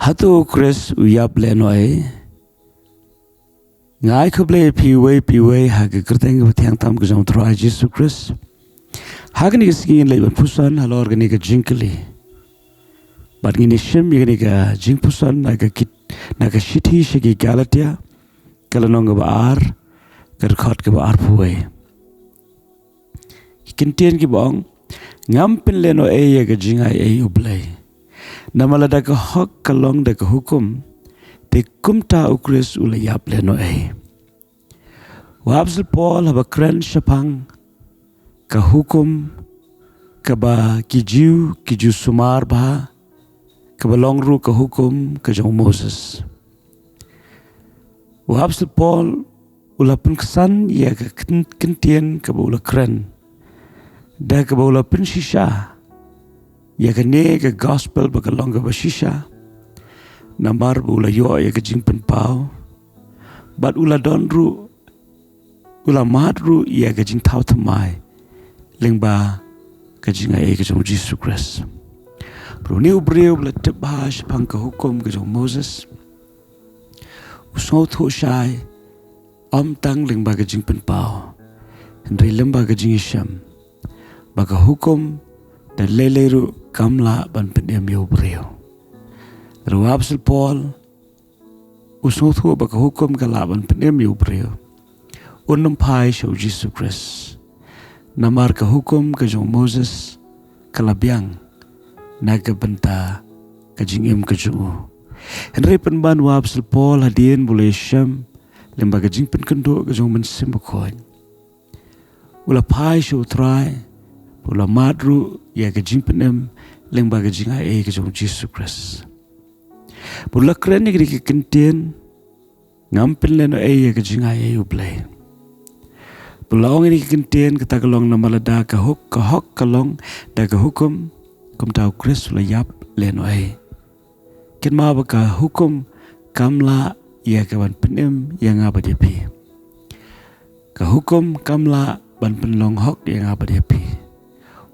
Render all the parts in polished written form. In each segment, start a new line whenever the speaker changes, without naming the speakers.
HATO KHRIST IAP LEHNOHEI Ngai khuble piwe hage kerteng betiang tam ke jong trai Jesus Christ hage ni singin lai Jingpuson halor gani ke jingkeli bat ngini shem gani ke Jingpuson naga shiti shigi galatia kalanong ke baar kerkhot ke baar puwe kintien ki bong ngampin leno ya ke jingai ublai namala da ke hok kalong da ke hukum te kumta ukris ula IAP LEHNOHEI wabsel Paul haba kren syapang ka hukum ka ba kiju sumar ba ka ba longru ka hukum ka jong Moses wabsel Paul ula penkesan ya ka kentien ka ba ula kren da ka ba ula pensisha ya ka ne ka gospel ba ka long ka ba shisha nambar ula yo ya ke jingpen pau bat ula donru ula madru ya ke jing tau tamai lengba ke jing ai ke jong Jesus Christ bro ni ubreu bla tebha shpang ka hukum ke jong Moses usau tho shai am tang lengba ke jingpen pau hendri lemba ke jing sham ba ka hukum dan leleru kamla ban pendem yo ubreu Wabsel Paul usnothu baka hukum kalaban penem yubreo unum pai show Jesus Christ namar ka hukum ka jong Moses kalabiang naga benta ka jingim ka juu henry penban wabsel Paul hadien boleh syam lembaga jing penkendo ka jong mensim bakoin ula pai show try ula madru ya ka jing penem lembaga jing ai ka jong Jesus Christ Pula keren ni ke kentien ngampin leno ya ke jingai ublai. Pula ong ni ke kentien kita kalong namala da ka hok kalong da ka hukum kum tau KHRIST ula IAP LEHNOHEI. Kin ma ba ka hukum kamla ya ka ban penem yang apa dia pi. Ka hukum kamla ban penlong hok yang apa dia pi.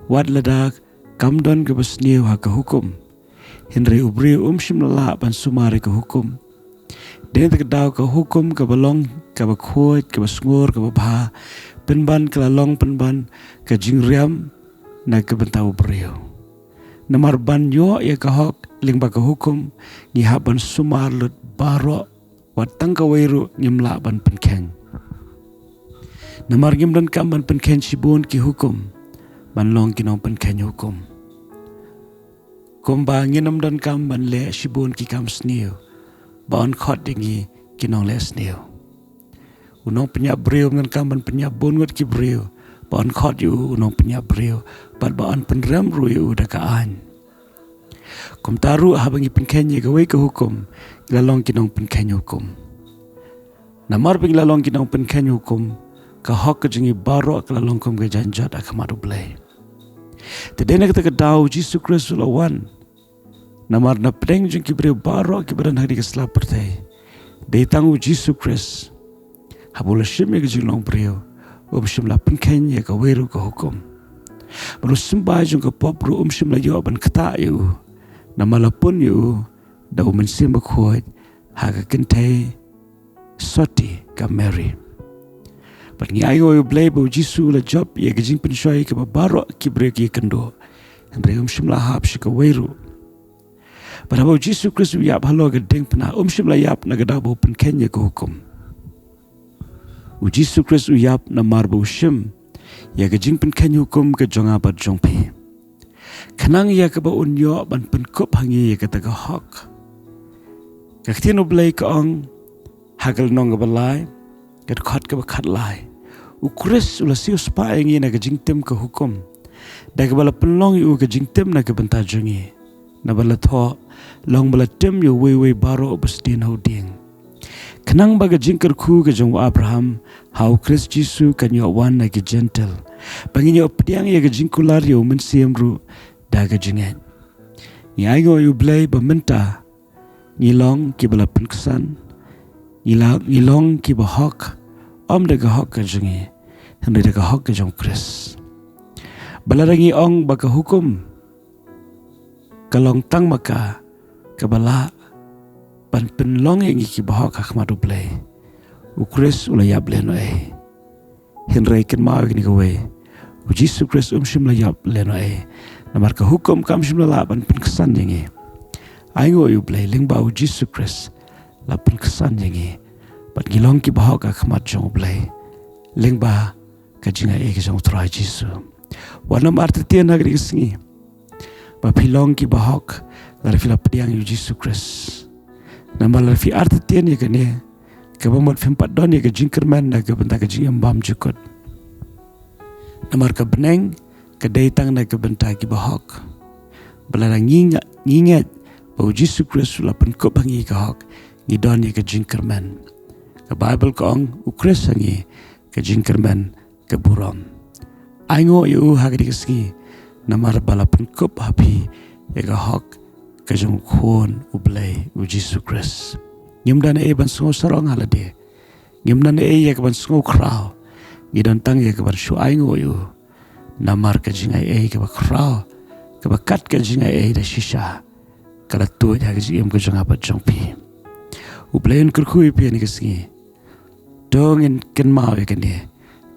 Wad lada kamdon ke besniu ha ka hukum. Henry ubri shim la ban sumari ke hukum den tak daw ke hukum ke balong ke ba khoi ke ba sngur ke ba bha penban ke lalong penban ke jingriam na ke bentau ubrio namar ban yo ya ke hok ling ba ke hukum ni ha ban sumar lut baro watang ka weiru ngimla ban penkeng namar ngim dan kam ban penken sibun ki hukum ban long ki nong penken hukum Kumba nginam dan kam ban le shibun ki kam sniu ban khot dingi kinong le sniu unong penyap breu ngan kam ban penyap bun ngot ki breu ban khot yu unong penyap breu ban ban penram ru yu da ka an kum taru ha bangi penken ye gawe ke hukum lalong kinong penken hukum namar bing lalong kinong penken hukum ka hok ke jingi baro ka lalong kum ke janjat akamaru blai tedena kita kedau Jesus Christ lawan namar na pedeng jeng kibre baro kibran hari ke selaperte de tangu Jesus Christ habula shime ke jilong breu shim la penken ye ka weru ka hukum baru simba jeng ka popru shim la yo ban kata yu namala pun yu da mensim khoi ha ka kente soti ka Mary but ni ayo yu blay bo Jesus la job ye ke jing penshoi ke baro kibre ki kendo andre shim la hap shi ka weru Pada bau Jesus Christ IAP halo ke deng pena shim la IAP na gada bau penken ye ke hukum Jesus Christ IAP na mar bau shim ya ke jing penken hukum ke jonga bat jongpi kanang ya ke bau unyo ban penkup hangi ye ke taga hok ka ktino blai ka ong hagal nong ke balai ke khot ke khat lai KHRIST ula siu spa ngi na ke jing tem ke hukum da ke bala penlong yu ke jing tem na ke benta jongi na bala tho long bala tem yu we baro bestin ho ding kenang baga jingker khu ke jong Abraham how KHRIST Jesus kan yo wan na ke gentle bangin yo pediang ye ke jingkular yo mensiem ru da ke jinget ni ayo yu blai ba menta ni long ki bala penkesan ni long ki ba hok da ke hok ke jingi hendak da ke hok ke jong KHRIST balarangi ong baga hukum kalong tang maka kabala ban penlong yang iki bahok akhmadu play ukris ulayab lehnohei hinrai ken mau gini kowe Yesus Kristus shim layab lehnohei namar ka hukum kam shim la ban penkesan yangi aingo yu play lingba Yesus Kristus la penkesan yangi ban gilong ki bahok akhmad jong play lingba ka jinga e ke jong trai Yesus wana marta tian agri singi ba pilong ki bahok la fila pediang Yesus Kristus nama la fi arta tian ye kene ke bomot fimpat don ye ke jingkerman na ke benta ke jingam bam jukut namar ke beneng ke datang na ke benta ki bahok belarang ngingat bahwa Yesus Kristus la penkop hangi ke hok ngidon ye ke jingkerman ke Bible kong ukris hangi ke jingkerman ke buram aingo yu hagri keski namar bala penkop hapi ye ke hok ke jong khon ublay u Yesus Kristus ngimdan e ban sungo sarong halade ngimdan e ye ke ban sungo krau ngidon tang ye ke ban shu aingo yu namar ke jingai e ke ba krau ke ba kat ke jingai e da shisha kala tu ya ke jim ke jong apa jong pi ublayn kurkhui pi ni keski dongin ken mau ye kene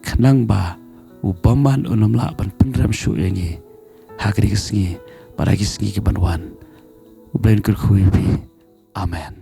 khnang ba u baman unumla ban pendram shu yengi hagri keski para keski ke ban wan ublayn kurkhui pi amen.